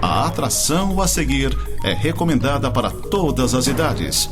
A atração a seguir é recomendada para todas as idades.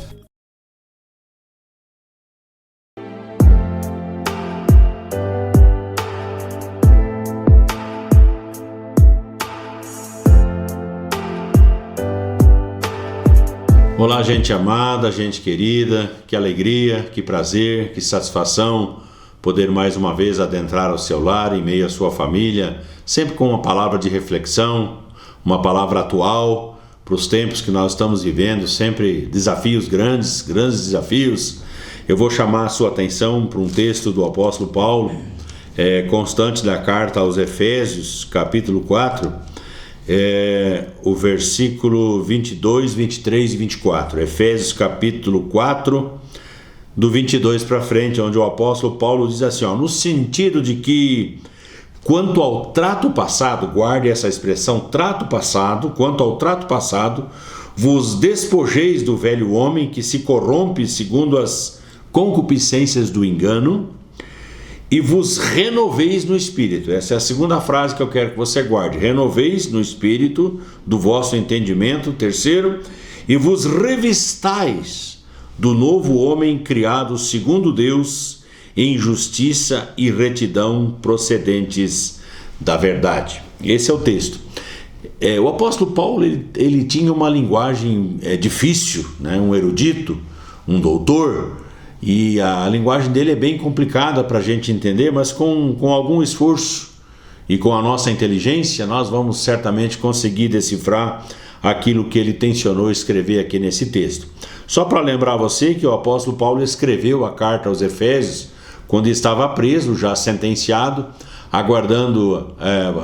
Olá, gente amada, gente querida, que alegria, que prazer, que satisfação poder mais uma vez adentrar ao seu lar, em meio à sua família, sempre com uma palavra de reflexão, uma palavra atual para os tempos que nós estamos vivendo, sempre desafios grandes desafios. Eu vou chamar a sua atenção para um texto do apóstolo Paulo, constante da carta aos Efésios, capítulo 4, o versículo 22, 23 e 24. Efésios capítulo 4, do 22 para frente, onde o apóstolo Paulo diz assim, no sentido de que, quanto ao trato passado, guarde essa expressão, trato passado, quanto ao trato passado, vos despojeis do velho homem que se corrompe segundo as concupiscências do engano, e vos renoveis no Espírito. Essa é a segunda frase que eu quero que você guarde. Renoveis no Espírito do vosso entendimento. Terceiro, e vos revistais do novo homem criado segundo Deus, em justiça e retidão procedentes da verdade. Esse é o texto. O apóstolo Paulo ele tinha uma linguagem difícil, né? Um erudito, um doutor, e a linguagem dele é bem complicada para a gente entender, mas com algum esforço e com a nossa inteligência nós vamos certamente conseguir decifrar aquilo que ele tencionou escrever aqui nesse texto. Só para lembrar você que o apóstolo Paulo escreveu a carta aos Efésios quando estava preso, já sentenciado, aguardando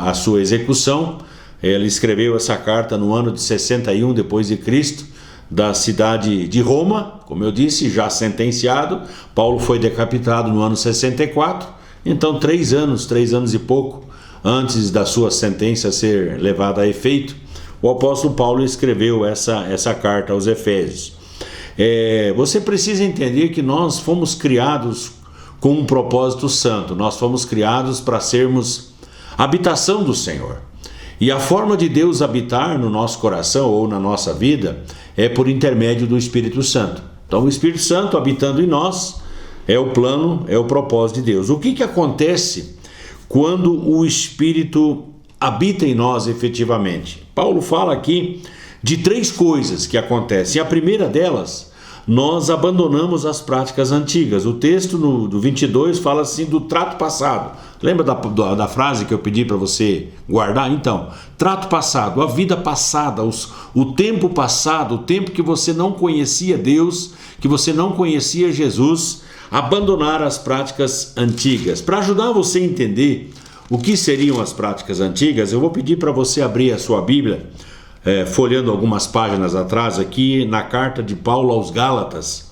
a sua execução. Ele escreveu essa carta no ano de 61 depois de Cristo, da cidade de Roma, como eu disse, já sentenciado. Paulo foi decapitado no ano 64, então 3 anos e pouco antes da sua sentença ser levada a efeito, o apóstolo Paulo escreveu essa carta aos Efésios. Você precisa entender que nós fomos criados com um propósito santo, nós fomos criados para sermos habitação do Senhor. E a forma de Deus habitar no nosso coração ou na nossa vida é por intermédio do Espírito Santo. Então o Espírito Santo habitando em nós é o plano, é o propósito de Deus. O que acontece quando o Espírito habita em nós efetivamente? Paulo fala aqui de 3 coisas que acontecem. A primeira delas, nós abandonamos as práticas antigas. O texto do 22 fala assim do trato passado. Lembra da frase que eu pedi para você guardar? Então, trato passado, a vida passada, o tempo passado, o tempo que você não conhecia Deus, que você não conhecia Jesus, abandonar as práticas antigas. Para ajudar você a entender o que seriam as práticas antigas, eu vou pedir para você abrir a sua Bíblia, folheando algumas páginas atrás aqui, na carta de Paulo aos Gálatas,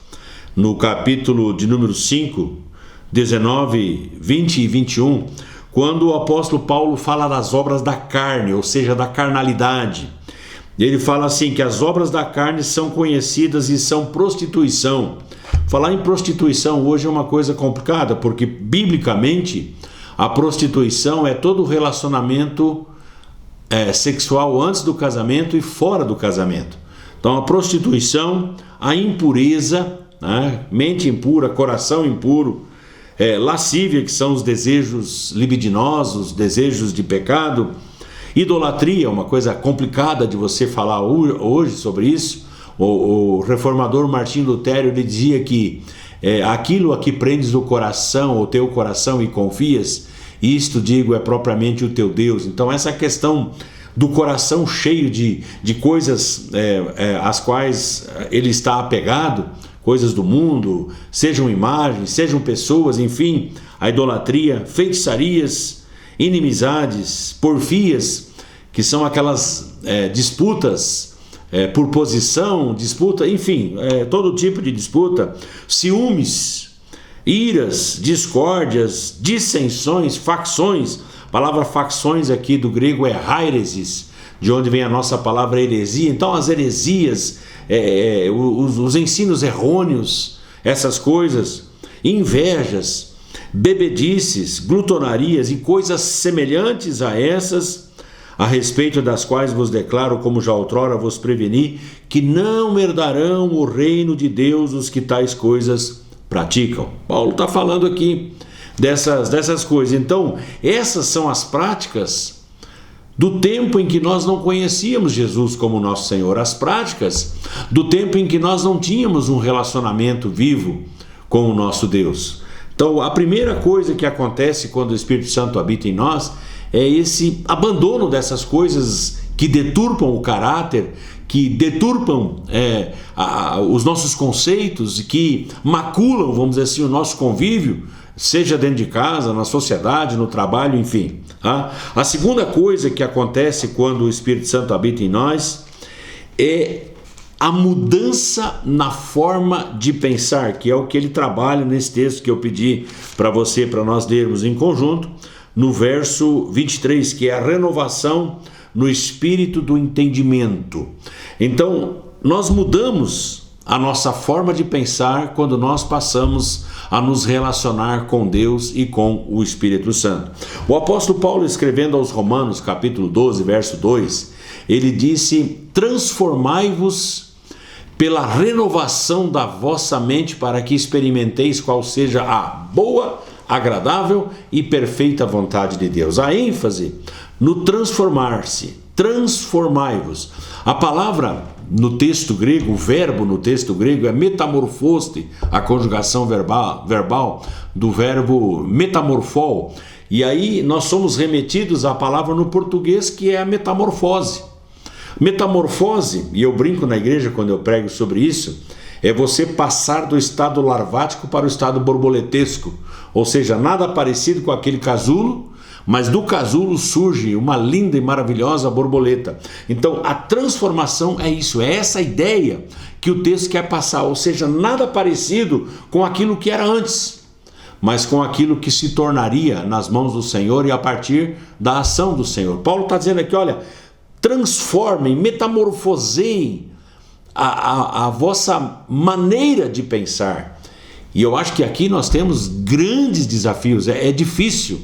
no capítulo de número 5, 19, 20 e 21, quando o apóstolo Paulo fala das obras da carne, ou seja, da carnalidade. Ele fala assim, que as obras da carne são conhecidas e são prostituição. Falar em prostituição hoje é uma coisa complicada, porque biblicamente a prostituição é todo o relacionamento sexual antes do casamento e fora do casamento. Então a prostituição, a impureza, né? Mente impura, coração impuro, lascívia, que são os desejos libidinosos, desejos de pecado, idolatria, uma coisa complicada de você falar hoje sobre isso. O reformador Martim Lutero, ele dizia que aquilo a que prendes o coração, o teu coração, e confias, isto, digo, é propriamente o teu Deus. Então essa questão do coração cheio de coisas às quais ele está apegado, coisas do mundo, sejam imagens, sejam pessoas, enfim, a idolatria, feitiçarias, inimizades, porfias, que são aquelas disputas por posição, disputa, enfim, todo tipo de disputa, ciúmes, iras, discórdias, dissensões, facções. A palavra facções aqui do grego é hairesis, de onde vem a nossa palavra heresia. Então as heresias, os ensinos errôneos, essas coisas, invejas, bebedices, glutonarias e coisas semelhantes a essas, a respeito das quais vos declaro, como já outrora vos preveni, que não herdarão o reino de Deus os que tais coisas praticam. Paulo está falando aqui dessas coisas. Então, essas são as práticas do tempo em que nós não conhecíamos Jesus como nosso Senhor, as práticas do tempo em que nós não tínhamos um relacionamento vivo com o nosso Deus. Então, a primeira coisa que acontece quando o Espírito Santo habita em nós é esse abandono dessas coisas que deturpam o caráter, que deturpam os nossos conceitos e que maculam, vamos dizer assim, o nosso convívio, seja dentro de casa, na sociedade, no trabalho, enfim. A segunda coisa que acontece quando o Espírito Santo habita em nós é a mudança na forma de pensar, que é o que ele trabalha nesse texto que eu pedi para nós lermos em conjunto, no verso 23, que é a renovação no espírito do entendimento. Então, nós mudamos a nossa forma de pensar quando nós passamos a nos relacionar com Deus e com o Espírito Santo. O apóstolo Paulo, escrevendo aos Romanos, capítulo 12, verso 2, ele disse: transformai-vos pela renovação da vossa mente, para que experimenteis qual seja a boa, agradável e perfeita vontade de Deus. A ênfase no transformar-se, transformai-vos. A palavra no texto grego, o verbo no texto grego é metamorfoste, a conjugação verbal do verbo metamorfol. E aí nós somos remetidos à palavra no português que é a metamorfose. Metamorfose, e eu brinco na igreja quando eu prego sobre isso, é você passar do estado larvático para o estado borboletesco, ou seja, nada parecido com aquele casulo, mas do casulo surge uma linda e maravilhosa borboleta. Então a transformação é isso, é essa ideia que o texto quer passar, ou seja, nada parecido com aquilo que era antes, mas com aquilo que se tornaria nas mãos do Senhor e a partir da ação do Senhor. Paulo está dizendo aqui, olha, transformem, metamorfoseiem a vossa maneira de pensar. E eu acho que aqui nós temos grandes desafios. É difícil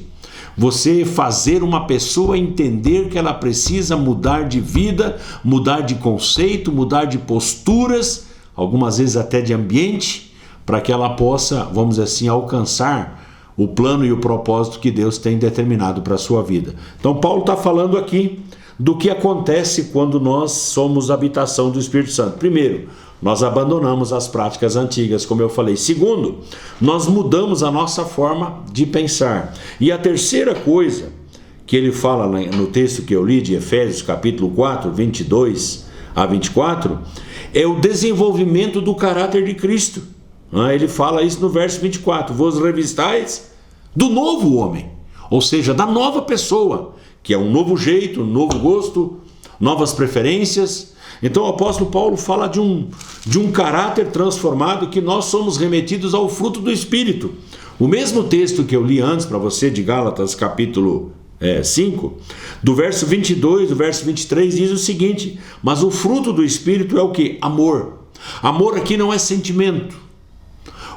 você fazer uma pessoa entender que ela precisa mudar de vida, mudar de conceito, mudar de posturas, algumas vezes até de ambiente, para que ela possa, vamos dizer assim, alcançar o plano e o propósito que Deus tem determinado para a sua vida. Então Paulo está falando aqui do que acontece quando nós somos habitação do Espírito Santo. Primeiro, nós abandonamos as práticas antigas, como eu falei. Segundo, nós mudamos a nossa forma de pensar. E a terceira coisa que ele fala no texto que eu li de Efésios, capítulo 4, 22 a 24, é o desenvolvimento do caráter de Cristo. Ele fala isso no verso 24: vos revistais do novo homem, ou seja, da nova pessoa, que é um novo jeito, um novo gosto, novas preferências. Então o apóstolo Paulo fala de um caráter transformado, que nós somos remetidos ao fruto do Espírito. O mesmo texto que eu li antes para você de Gálatas capítulo 5, do verso 22, do verso 23, diz o seguinte: mas o fruto do Espírito é o que? Amor. Amor aqui não é sentimento.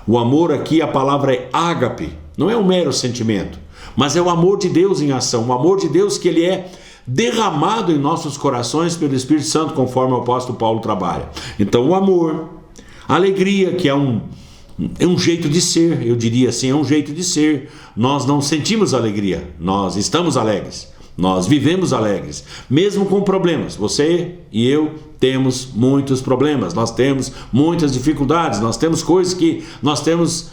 O amor aqui, a palavra é ágape, não é um mero sentimento, mas é o amor de Deus em ação, o amor de Deus que ele é derramado em nossos corações pelo Espírito Santo, conforme o apóstolo Paulo trabalha. Então o amor, a alegria, que é um jeito de ser, eu diria assim, é um jeito de ser. Nós não sentimos alegria, nós estamos alegres, nós vivemos alegres, mesmo com problemas. Você e eu temos muitos problemas, nós temos muitas dificuldades, nós temos coisas que nós temos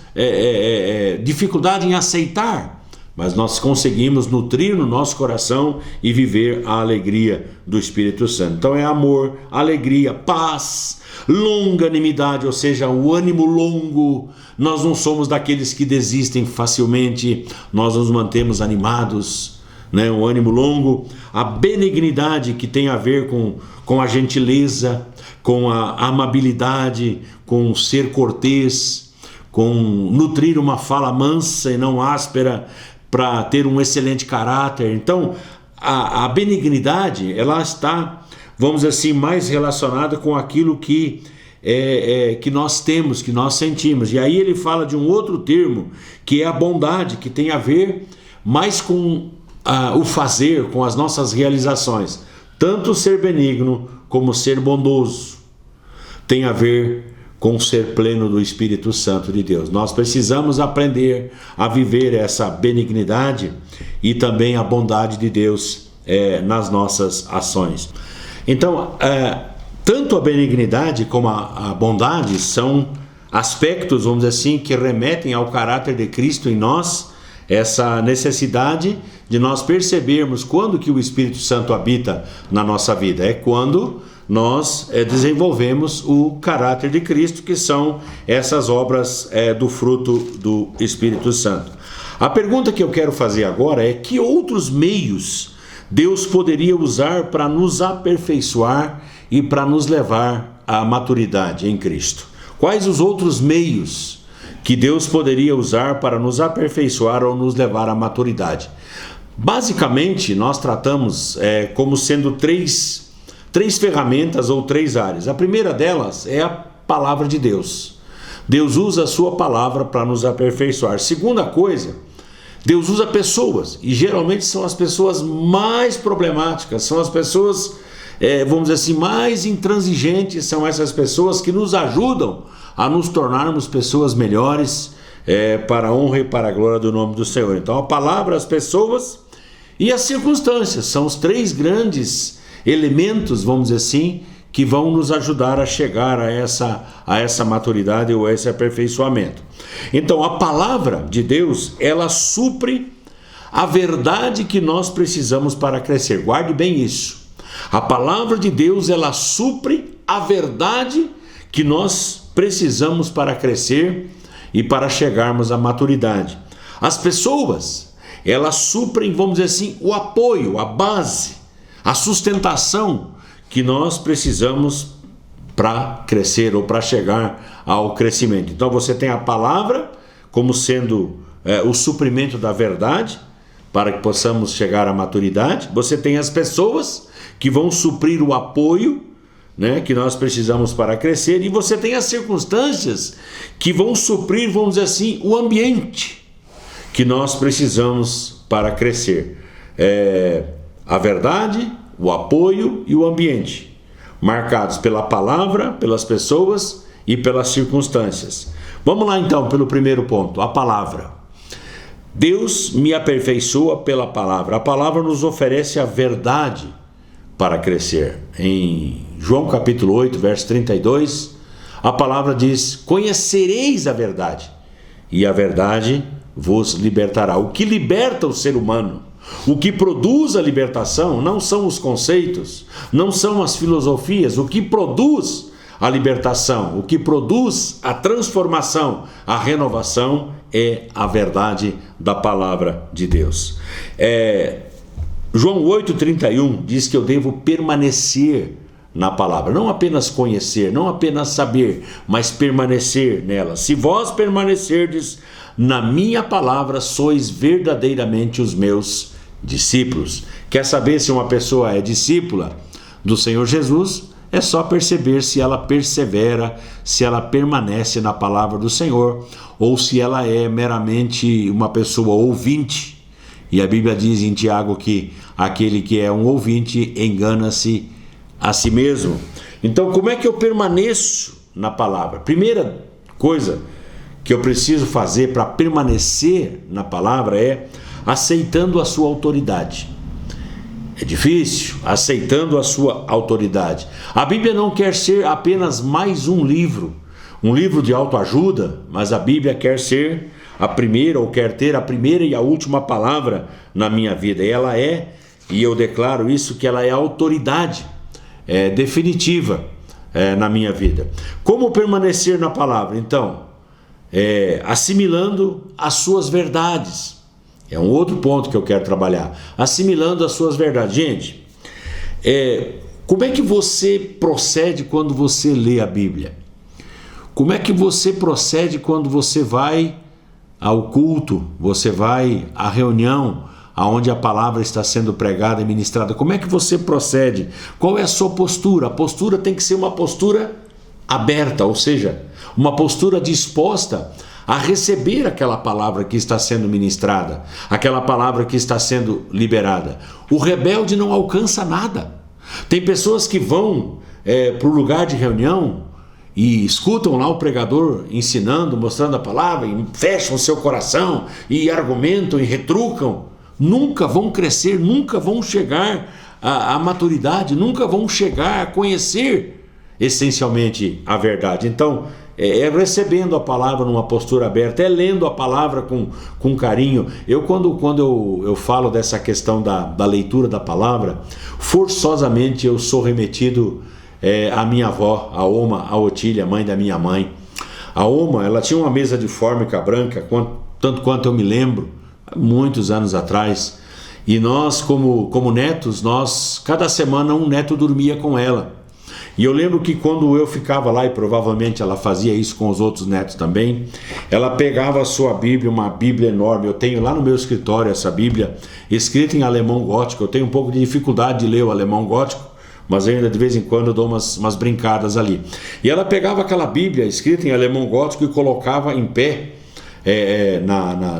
dificuldade em aceitar, mas nós conseguimos nutrir no nosso coração e viver a alegria do Espírito Santo. Então é amor, alegria, paz, longanimidade, ou seja, o ânimo longo. Nós não somos daqueles que desistem facilmente, nós nos mantemos animados, né? O ânimo longo, a benignidade, que tem a ver com a gentileza, com a amabilidade, com ser cortês, com nutrir uma fala mansa e não áspera, para ter um excelente caráter. Então a benignidade, ela está, vamos dizer assim, mais relacionada com aquilo que nós temos, que nós sentimos. E aí ele fala de um outro termo, que é a bondade, que tem a ver mais com o fazer, com as nossas realizações. Tanto ser benigno como ser bondoso tem a ver com ser pleno do Espírito Santo de Deus. Nós precisamos aprender a viver essa benignidade e também a bondade de Deus nas nossas ações. Então, tanto a benignidade como a bondade são aspectos, vamos dizer assim, que remetem ao caráter de Cristo em nós, essa necessidade de nós percebermos quando que o Espírito Santo habita na nossa vida. É quando nós desenvolvemos o caráter de Cristo, que são essas obras do fruto do Espírito Santo. A pergunta que eu quero fazer agora é: que outros meios Deus poderia usar para nos aperfeiçoar e para nos levar à maturidade em Cristo? Quais os outros meios que Deus poderia usar para nos aperfeiçoar ou nos levar à maturidade? Basicamente, nós tratamos como sendo três ferramentas ou três áreas. A primeira delas é a palavra de Deus. Deus usa a sua palavra para nos aperfeiçoar. Segunda coisa, Deus usa pessoas, e geralmente são as pessoas mais problemáticas, são as pessoas, vamos dizer assim, mais intransigentes, são essas pessoas que nos ajudam a nos tornarmos pessoas melhores, para a honra e para a glória do nome do Senhor. Então, a palavra, as pessoas e as circunstâncias são os três grandes elementos, vamos dizer assim, que vão nos ajudar a chegar a essa maturidade ou a esse aperfeiçoamento. Então, a palavra de Deus, ela supre a verdade que nós precisamos para crescer. Guarde bem isso. A palavra de Deus, ela supre a verdade que nós precisamos para crescer e para chegarmos à maturidade. As pessoas, elas suprem, vamos dizer assim, o apoio, a base, a sustentação que nós precisamos para crescer ou para chegar ao crescimento. Então você tem a palavra como sendo o suprimento da verdade para que possamos chegar à maturidade. Você tem as pessoas que vão suprir o apoio, que nós precisamos para crescer, e você tem as circunstâncias que vão suprir, vamos dizer assim, o ambiente que nós precisamos para crescer. A verdade, o apoio e o ambiente, marcados pela palavra, pelas pessoas e pelas circunstâncias. Vamos lá então pelo primeiro ponto, a palavra. Deus me aperfeiçoa pela palavra. A palavra nos oferece a verdade para crescer. Em João capítulo 8, verso 32, a palavra diz: conhecereis a verdade, e a verdade vos libertará. O que liberta o ser humano, o que produz a libertação, não são os conceitos, não são as filosofias. O que produz a libertação, o que produz a transformação, a renovação, é a verdade da palavra de Deus. João 8,31 diz que eu devo permanecer na palavra, não apenas conhecer, não apenas saber, mas permanecer nela. Se vós permanecerdes na minha palavra, sois verdadeiramente os meus discípulos. Quer saber se uma pessoa é discípula do Senhor Jesus? É só perceber se ela persevera, se ela permanece na palavra do Senhor, ou se ela é meramente uma pessoa ouvinte. E a Bíblia diz em Tiago que aquele que é um ouvinte engana-se a si mesmo. Então, como é que eu permaneço na palavra? Primeira coisa que eu preciso fazer para permanecer na palavra é aceitando a sua autoridade. É difícil, aceitando a sua autoridade. A Bíblia não quer ser apenas mais um livro de autoajuda, mas a Bíblia quer ser a primeira, ou quer ter a primeira e a última palavra na minha vida. E ela e eu declaro isso, que ela é a autoridade definitiva na minha vida. Como permanecer na palavra? Então, assimilando as suas verdades. É um outro ponto que eu quero trabalhar. Assimilando as suas verdades. Gente, como é que você procede quando você lê a Bíblia? Como é que você procede quando você vai ao culto, você vai à reunião onde a palavra está sendo pregada e ministrada? Como é que você procede? Qual é a sua postura? A postura tem que ser uma postura aberta, ou seja, uma postura disposta a receber aquela palavra que está sendo ministrada, aquela palavra que está sendo liberada. O rebelde não alcança nada. Tem pessoas que vão para o lugar de reunião e escutam lá o pregador ensinando, mostrando a palavra, e fecham o seu coração, e argumentam e retrucam. Nunca vão crescer, nunca vão chegar à maturidade, nunca vão chegar a conhecer essencialmente a verdade. Então, é recebendo a palavra numa postura aberta, é lendo a palavra com carinho. Quando eu falo dessa questão da leitura da palavra, forçosamente eu sou remetido à minha avó, a Oma, a Otília, mãe da minha mãe. A Oma, ela tinha uma mesa de fórmica branca, tanto quanto eu me lembro, muitos anos atrás, e nós como netos, cada semana um neto dormia com ela. E eu lembro que quando eu ficava lá, e provavelmente ela fazia isso com os outros netos também, ela pegava a sua Bíblia, uma Bíblia enorme. Eu tenho lá no meu escritório essa Bíblia, escrita em alemão gótico. Eu tenho um pouco de dificuldade de ler o alemão gótico, mas ainda de vez em quando eu dou umas brincadas ali. E ela pegava aquela Bíblia escrita em alemão gótico e colocava em pé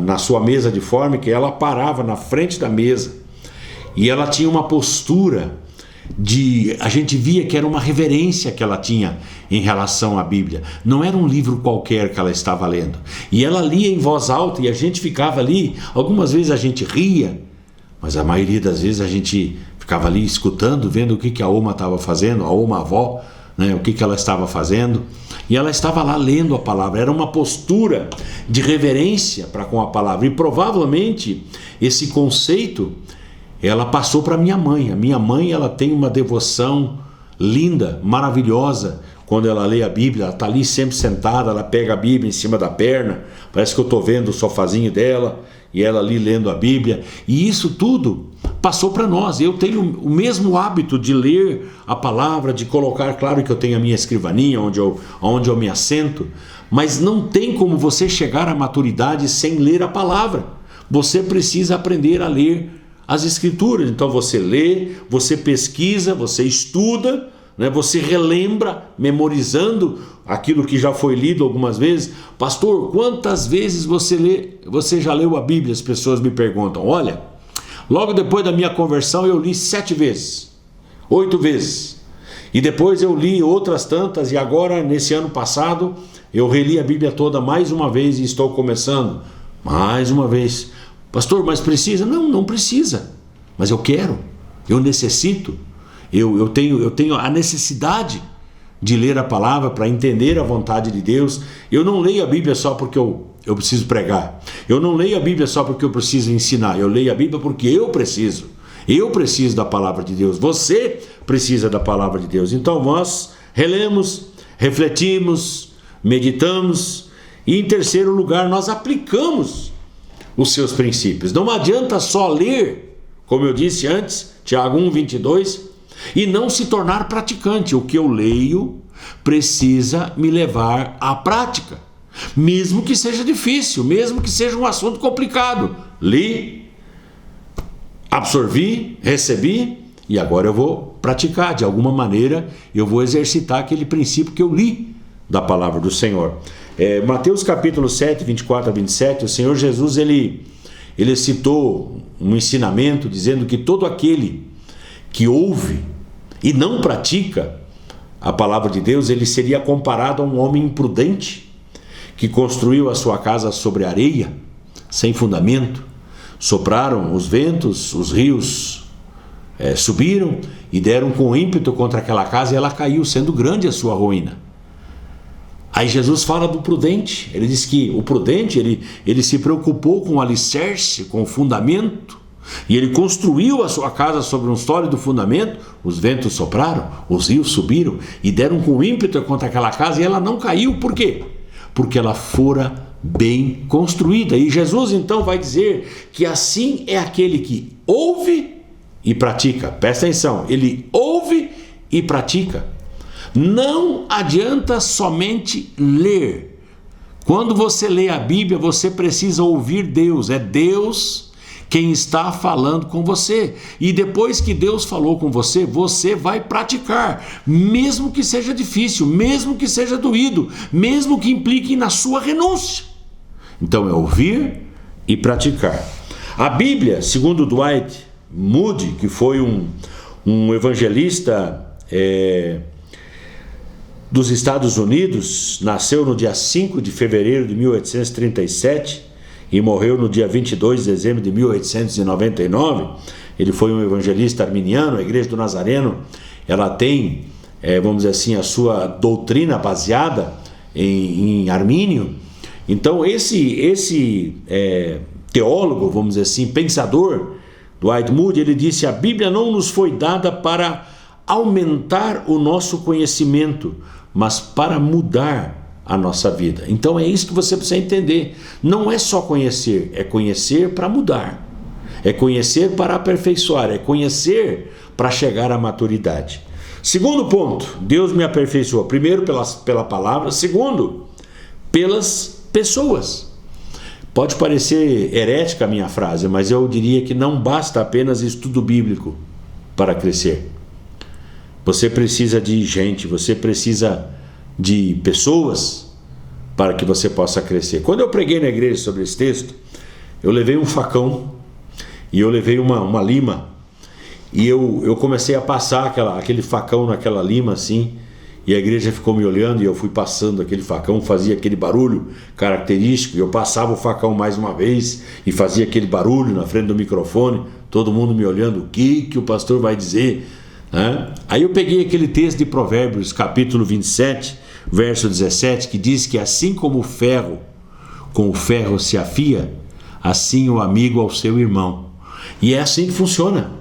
na sua mesa de fórmica, e ela parava na frente da mesa. E ela tinha uma postura a gente via que era uma reverência que ela tinha em relação à Bíblia. Não era um livro qualquer que ela estava lendo. E ela lia em voz alta e a gente ficava ali. Algumas vezes a gente ria, mas a maioria das vezes a gente ficava ali escutando, vendo o que a Oma estava fazendo, a Oma avó, né, o que ela estava fazendo. E ela estava lá lendo a palavra. Era uma postura de reverência para com a palavra. E provavelmente esse conceito ela passou para minha mãe. A minha mãe, ela tem uma devoção linda, maravilhosa. Quando ela lê a Bíblia, ela está ali sempre sentada, ela pega a Bíblia em cima da perna, parece que eu estou vendo o sofazinho dela, e ela ali lendo a Bíblia. E isso tudo passou para nós. Eu tenho o mesmo hábito de ler a palavra, de colocar, claro que eu tenho a minha escrivaninha, onde eu me assento, mas não tem como você chegar à maturidade sem ler a palavra. Você precisa aprender a ler as Escrituras. Então você lê, você pesquisa, você estuda, né? Você relembra, memorizando aquilo que já foi lido algumas vezes. Pastor, quantas vezes você já leu a Bíblia? As pessoas me perguntam. Olha, logo depois da minha conversão eu li 7 vezes, 8 vezes, e depois eu li outras tantas, e agora nesse ano passado eu reli a Bíblia toda mais uma vez e estou começando mais uma vez. Pastor, mas precisa? Não precisa. Mas eu quero, eu necessito, eu tenho a necessidade de ler a palavra para entender a vontade de Deus. Eu não leio a Bíblia só porque eu preciso pregar. Eu não leio a Bíblia só porque eu preciso ensinar. Eu leio a Bíblia porque eu preciso. Eu preciso da palavra de Deus. Você precisa da palavra de Deus. Então nós relemos, refletimos, meditamos e, em terceiro lugar, nós aplicamos os seus princípios. Não adianta só ler, como eu disse antes, Tiago 1:22, e não se tornar praticante. O que eu leio precisa me levar à prática, mesmo que seja difícil, mesmo que seja um assunto complicado. Li, absorvi, recebi, e agora eu vou praticar. De alguma maneira eu vou exercitar aquele princípio que eu li da palavra do Senhor. Mateus capítulo 7, 24 a 27, o Senhor Jesus ele citou um ensinamento dizendo que todo aquele que ouve e não pratica a palavra de Deus, ele seria comparado a um homem imprudente que construiu a sua casa sobre areia, sem fundamento. Sopraram os ventos, os rios subiram e deram com ímpeto contra aquela casa, e ela caiu, sendo grande a sua ruína. Aí Jesus fala do prudente. Ele diz que o prudente, ele se preocupou com o alicerce, com o fundamento, e ele construiu a sua casa sobre um sólido fundamento. Os ventos sopraram, os rios subiram e deram com ímpeto contra aquela casa, e ela não caiu. Por quê? Porque ela fora bem construída. E Jesus então vai dizer que assim é aquele que ouve e pratica. Presta atenção, ele ouve e pratica. Não adianta somente ler. Quando você lê a Bíblia, você precisa ouvir Deus. É Deus quem está falando com você. E depois que Deus falou com você, você vai praticar. Mesmo que seja difícil, mesmo que seja doído, mesmo que implique na sua renúncia. Então é ouvir e praticar. A Bíblia, segundo Dwight Moody, que foi um evangelista dos Estados Unidos, nasceu no dia 5 de fevereiro de 1837 e morreu no dia 22 de dezembro de 1899. Ele foi um evangelista arminiano. A Igreja do Nazareno, ela tem, vamos dizer assim, a sua doutrina baseada em Armínio. Então esse teólogo, vamos dizer assim, pensador, Dwight Moody, ele disse: a Bíblia não nos foi dada para aumentar o nosso conhecimento, mas para mudar a nossa vida. Então é isso que você precisa entender. Não é só conhecer, é conhecer para mudar, é conhecer para aperfeiçoar, é conhecer para chegar à maturidade. Segundo ponto, Deus me aperfeiçoa, primeiro pela palavra, segundo, pelas pessoas. Pode parecer herética a minha frase, mas eu diria que não basta apenas estudo bíblico para crescer. Você precisa de gente, você precisa de pessoas para que você possa crescer. Quando eu preguei na igreja sobre esse texto, eu levei um facão e eu levei uma lima, e eu comecei a passar aquele facão naquela lima assim, e a igreja ficou me olhando, e eu fui passando aquele facão, fazia aquele barulho característico, e eu passava o facão mais uma vez e fazia aquele barulho na frente do microfone, todo mundo me olhando, o que o pastor vai dizer, né? Aí eu peguei aquele texto de Provérbios, capítulo 27, verso 17, que diz que assim como o ferro com o ferro se afia, assim o amigo ao seu irmão. E é assim que funciona.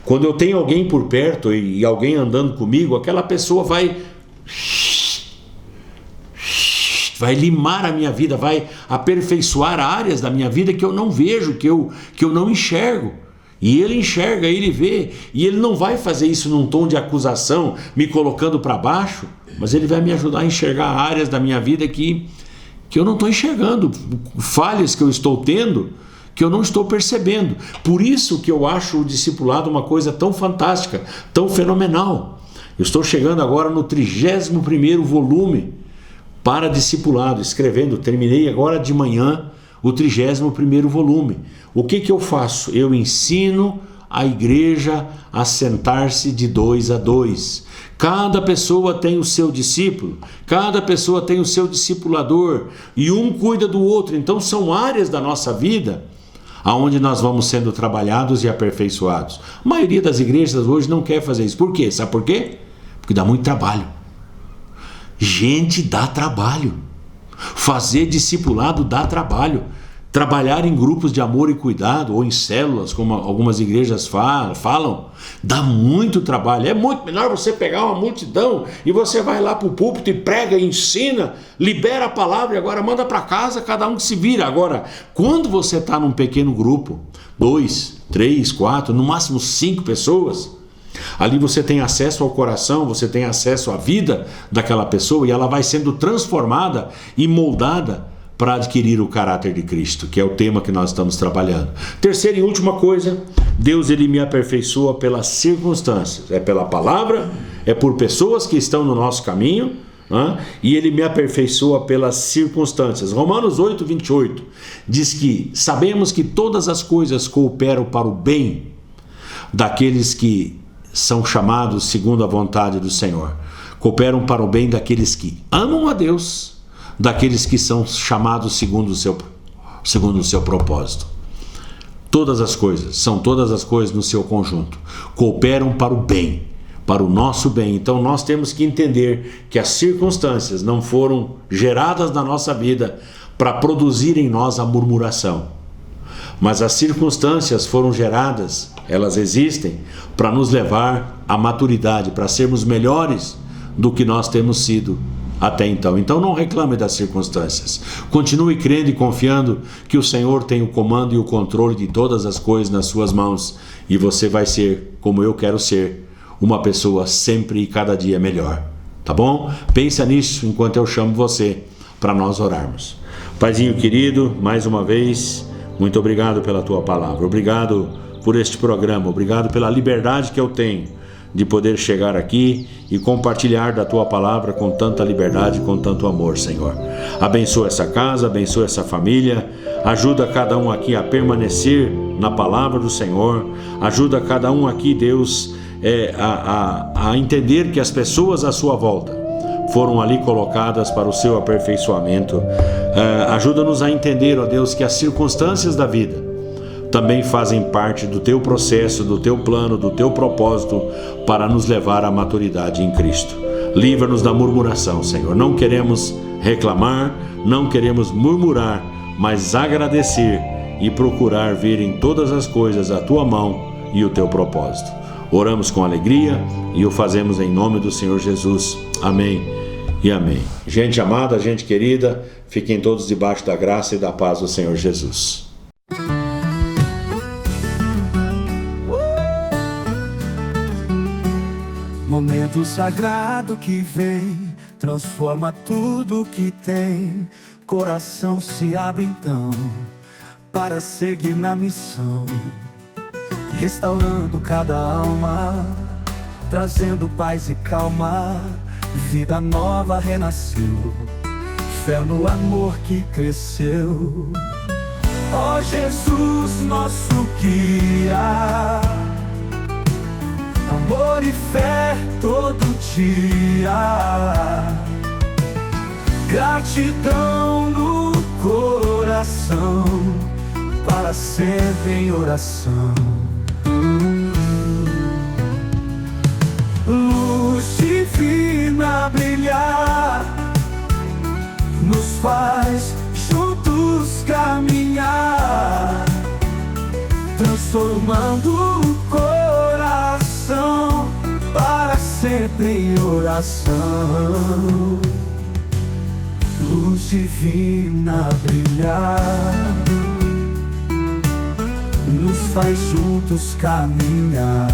Quando eu tenho alguém por perto e alguém andando comigo, aquela pessoa vai limar a minha vida, vai aperfeiçoar áreas da minha vida que eu não vejo, que eu não enxergo. E ele enxerga, ele vê, e ele não vai fazer isso num tom de acusação, me colocando para baixo, mas ele vai me ajudar a enxergar áreas da minha vida que eu não estou enxergando, falhas que eu estou tendo, que eu não estou percebendo. Por isso que eu acho o discipulado uma coisa tão fantástica, tão fenomenal. Eu estou chegando agora no 31º volume para discipulado, escrevendo, terminei agora de manhã o 31º volume. O que eu faço? Eu ensino a igreja a sentar-se de 2 a 2. Cada pessoa tem o seu discípulo, cada pessoa tem o seu discipulador, e um cuida do outro. Então são áreas da nossa vida aonde nós vamos sendo trabalhados e aperfeiçoados. A maioria das igrejas hoje não quer fazer isso. Por quê? Sabe por quê? Porque dá muito trabalho. Gente, dá trabalho. Fazer discipulado dá trabalho. Trabalhar em grupos de amor e cuidado, ou em células, como algumas igrejas falam, dá muito trabalho. É muito melhor você pegar uma multidão e você vai lá para o púlpito e prega, ensina, libera a palavra e agora manda para casa, cada um que se vira. Agora, quando você está num pequeno grupo, 2, 3, 4, no máximo 5 pessoas, ali você tem acesso ao coração, você tem acesso à vida daquela pessoa, e ela vai sendo transformada e moldada para adquirir o caráter de Cristo, que é o tema que nós estamos trabalhando. Terceira e última coisa, Deus ele me aperfeiçoa pelas circunstâncias, é pela palavra, é por pessoas que estão no nosso caminho, né? E ele me aperfeiçoa pelas circunstâncias. Romanos 8, 28 diz que sabemos que todas as coisas cooperam para o bem daqueles que são chamados segundo a vontade do Senhor. Cooperam para o bem daqueles que amam a Deus, daqueles que são chamados segundo o seu propósito. Todas as coisas no seu conjunto cooperam para o bem, para o nosso bem. Então nós temos que entender que as circunstâncias não foram geradas na nossa vida para produzir em nós a murmuração, mas as circunstâncias foram geradas, elas existem para nos levar à maturidade, para sermos melhores do que nós temos sido até então. Então não reclame das circunstâncias. Continue crendo e confiando que o Senhor tem o comando e o controle de todas as coisas nas suas mãos, e você vai ser, como eu quero ser, uma pessoa sempre e cada dia melhor. Tá bom? Pensa nisso enquanto eu chamo você para nós orarmos. Paizinho querido, mais uma vez, muito obrigado pela tua palavra. Obrigado por este programa. Obrigado pela liberdade que eu tenho de poder chegar aqui e compartilhar da Tua palavra com tanta liberdade, com tanto amor, Senhor. Abençoa essa casa, abençoa essa família, ajuda cada um aqui a permanecer na palavra do Senhor, ajuda cada um aqui, Deus, a entender que as pessoas à sua volta foram ali colocadas para o seu aperfeiçoamento. Ajuda-nos a entender, ó Deus, que as circunstâncias da vida também fazem parte do Teu processo, do Teu plano, do Teu propósito para nos levar à maturidade em Cristo. Livra-nos da murmuração, Senhor. Não queremos reclamar, não queremos murmurar, mas agradecer e procurar ver em todas as coisas a Tua mão e o Teu propósito. Oramos com alegria e o fazemos em nome do Senhor Jesus. Amém e amém. Gente amada, gente querida, fiquem todos debaixo da graça e da paz do Senhor Jesus. Momento sagrado que vem, transforma tudo que tem. Coração se abre então, para seguir na missão. Restaurando cada alma, trazendo paz e calma. Vida nova renasceu, fé no amor que cresceu. Ó Jesus, nosso guia, amor e fé todo dia. Gratidão no coração, para sempre em oração. Luz divina brilhar, nos faz juntos caminhar, transformando o coração para sempre em oração. Luz divina brilhar, nos faz juntos caminhar,